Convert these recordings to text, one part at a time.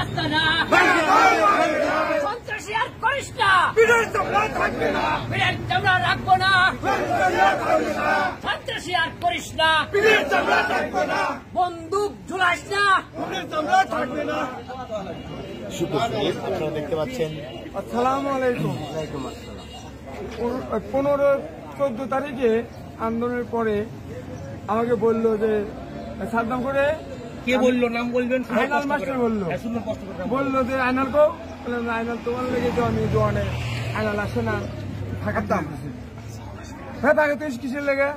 আস্তানা সন্ত্রাসী আর করিস না, বীরের চামড়া রাখবো না, সন্ত্রাসী আর করিস না, বন্দুক ঝুলাস না, আপনারা দেখতে পাচ্ছেন। আসসালামু আলাইকুম। 15-14 তারিখে আন্দোলনের পরে আমাকে বললো যে সাদ্দাম করে কে বললো? নাম বলবেন? আইনাল মাস্টার বললো যে আইনাল কো আইনাল তোমার লেগে তো আমি দোয়ানে আইনাল আসে না থাকতাম। হ্যাঁ তাকে তো কিসের লেগে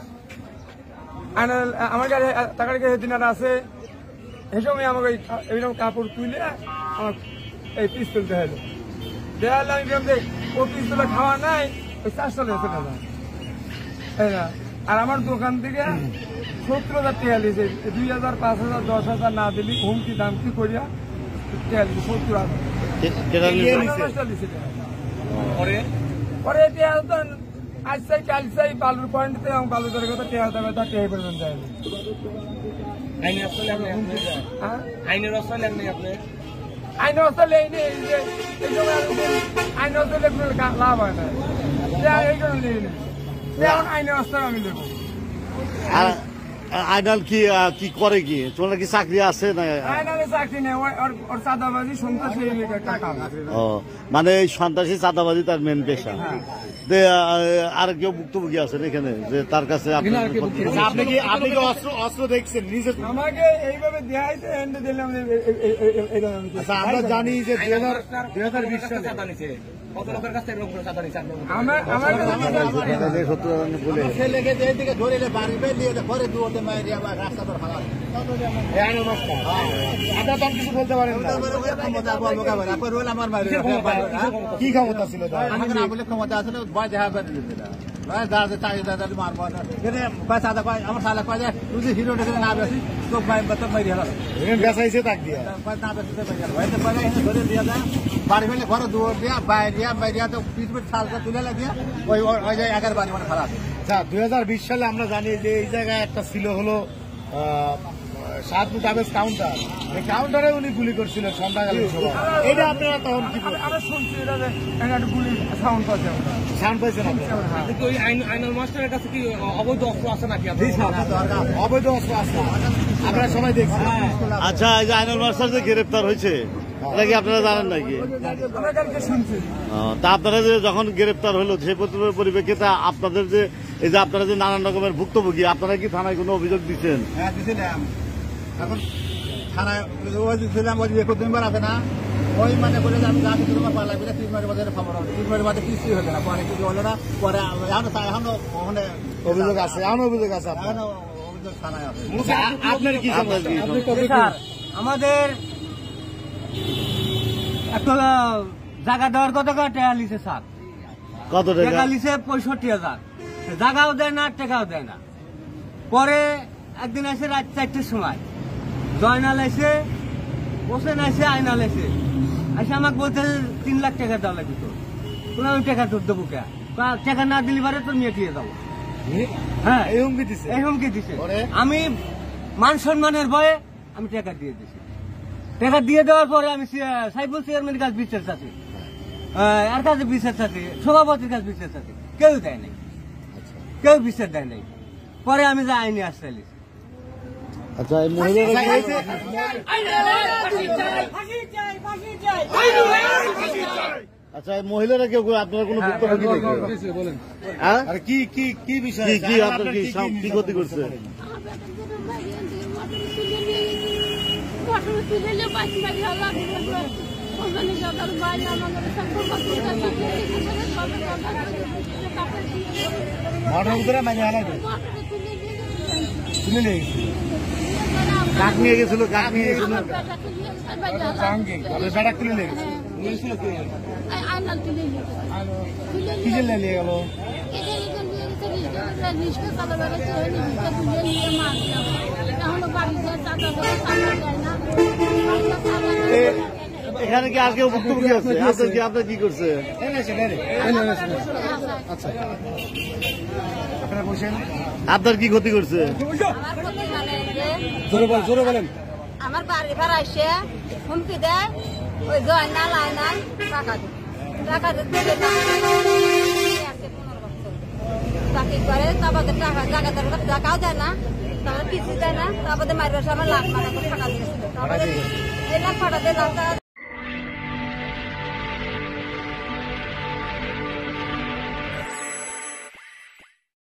আইনাল আমার কাছে টাকার কাছে দিনার আছে এই সময় আমাকে এইরকম কাপড় তুলে আমার এই পিস্তল দেখালো দেখালে আমি দেখ ও পিস্তলে খাওয়া নাই ওই 400 এসে না। আর আমার দোকান থেকে 70,000 টাকা লিছে, 2,000, 5,000, 10,000 না দিলি হুমকি দামকি করিয়া টাকা লিছে 70,000 পরে আজ চাই কাল চাই বালুর পয়েন্টে এবং বালুর দরের কথা টেহা দেবে তা টেহে পর্যন্ত যায়নি। আইনের অবস্থা নেই আপনি? আইনের অবস্থা নেই আইনের অবস্থা কোনো লাভ হয় না, এই জন্য নেই এখন আইনের অবস্থা আমি নেবো। আইনাল কি করে কি তোমার কি চাকরি আছে না? আইনালে চাকরি নেই, ওর চাঁদাবাজি সন্ত্রাসী ও মানে এই সন্ত্রাসী চাঁদাবাজি তার মেন পেশা। আর কেউ ভুক্তভোগী আছেন এখানে যে তার কাছে আপনি কি অস্ত্র দেখছেন নিজে? আমাকে এইভাবে দেখাইতে এন্ড দিলাম। আমরা জানি যে 2020 সালে চাঁদা নিছে, কত লোকের কাছে এরকম করে চাঁদা নিছে? ছেলেকে এইদিকে ধরে বাড়ি বেরিয়ে ঘরে দুয়াতে মাইরে আবার রাস্তা তো ভালো আপনার কিছু বলতে পারেন না? কি ক্ষমতা ছিল? ক্ষমতা আছে ভয় দেখা আমার সালা কয় তুই যে হিরো না বেশি তো মাইরে বেসাইছে তাক দিয়ে ধরে দিয়ে দেয় বাড়ি ফেলে ঘরে দুয়ার দিয়া বাইরিয়া তো পিছ সালটা তুলে লাগিয়ে ওই জায়গায় 11 বাড়ি মানে খারাপ। আচ্ছা 2020 সালে আমরা জানি যে এই জায়গায় একটা ছিল হলো শাহপুর ডাবেস কাউন্টার, এই কাউন্টারে উনি গুলি করছিলেন সন্ধ্যাকালীন সময়। এটা আপনারা তখন কি আমরা শুনছি এটা গুলি সাউন্ড পাচ্ছে, সাউন্ড পাইছেন? ওই আইনাল মাস্টারের কাছে কি অবৈধ অস্ত্র আছে নাকি? অবৈধ অস্ত্র আছে, আমরা সবাই দেখছি। আচ্ছা এই যে আইনাল মাস্টার যে গ্রেপ্তার হয়েছে এটা কি আপনারা জানেন নাকি? তা আপনারা যে যখন গ্রেপ্তার হলো সেই পরিপ্রেক্ষিতে আপনাদের যে এই যে আপনারা যে নানান রকমের ভুক্তভোগী আপনারা কি থানায় কোনো অভিযোগ দিচ্ছেন? হ্যাঁ দিয়েছিলাম, এখন থানায় দিয়েছিলাম। ওই 21 আছে না ওই মানে বলে যে আমি যা কিছু তোমার পালা লাগবে 3 মাসের বাজারে খবর হবে, 3 মাসের বাদে কিছুই হলো না, পরে কিছু হলো না, পরে এখনো ওখানে অভিযোগ আছে, এখনো অভিযোগ আছে, এখনো অভিযোগ থানায় আছে। আপনার কি আমাদের একটা জায়গা দেওয়ার কত টাকা লিছে স্যার? কত টাকা লিছে? 65,000। জায়গাও দেয় না, টাকাও দেয় না। পরে একদিন এসে রাত 4টের সময় জয়নাল এসে হোসেন এসে আইনাল এসে আমাকে বলতে 3 লাখ টাকা দেওয়া লাগবে তোর, আমি টাকা তোর দেবো কে? টাকা না দিলি পারে তোর মেয়ে দিয়ে যাবো। হ্যাঁ এই হুমকি দিছে। আমি মান সম্মানের ভয়ে আমি টাকা দিয়ে দিছি। টাকা দিয়ে দেওয়ার পরে আমি সাইফুল চেয়ারম্যানের কাছে বিচার চাচ্ছি, আর কাছে বিচার চাচ্ছি, সভাপতির কাছে বিচার চাচ্ছি, কেউ দেয় নাই, কেউ বিচার দেয় নাই। পরে আমি যা আইনি আসতে চাইছি। আচ্ছা এই মহিলারা আচ্ছা এই মহিলারা কেউ আপনারা কোনো ভুক্তভোগী বলেন? আর কি কি কি বিষয় কি আপনার কি ক্ষতি করছে? কাক নিয়ে গেছিল, কাক নিয়ে গেছিল, বেটা তুলে নিয়ে গেছিল, কিসের নিয়ে গেল? এখানে কি আর কেউ ভুক্তভোগী আছে? আপনার কি করছে? আচ্ছা আপনার কি ক্ষতি করছে? জোরে বলেন। আমার বাড়ি ভাড়া এসে হুমকি দেয় ওই জয়নাল আয়নাল টাকা দিতে না আছে 15 বছর চাকরি করে তারপরে টাকা জায়গাদার টাকাও দেয় না তারপরে কিছু দেয় না তারপরে মায়ের বাসা আমার লাখ টাকা দিয়েছিল তারপরে এই লাখ টাকা দিয়ে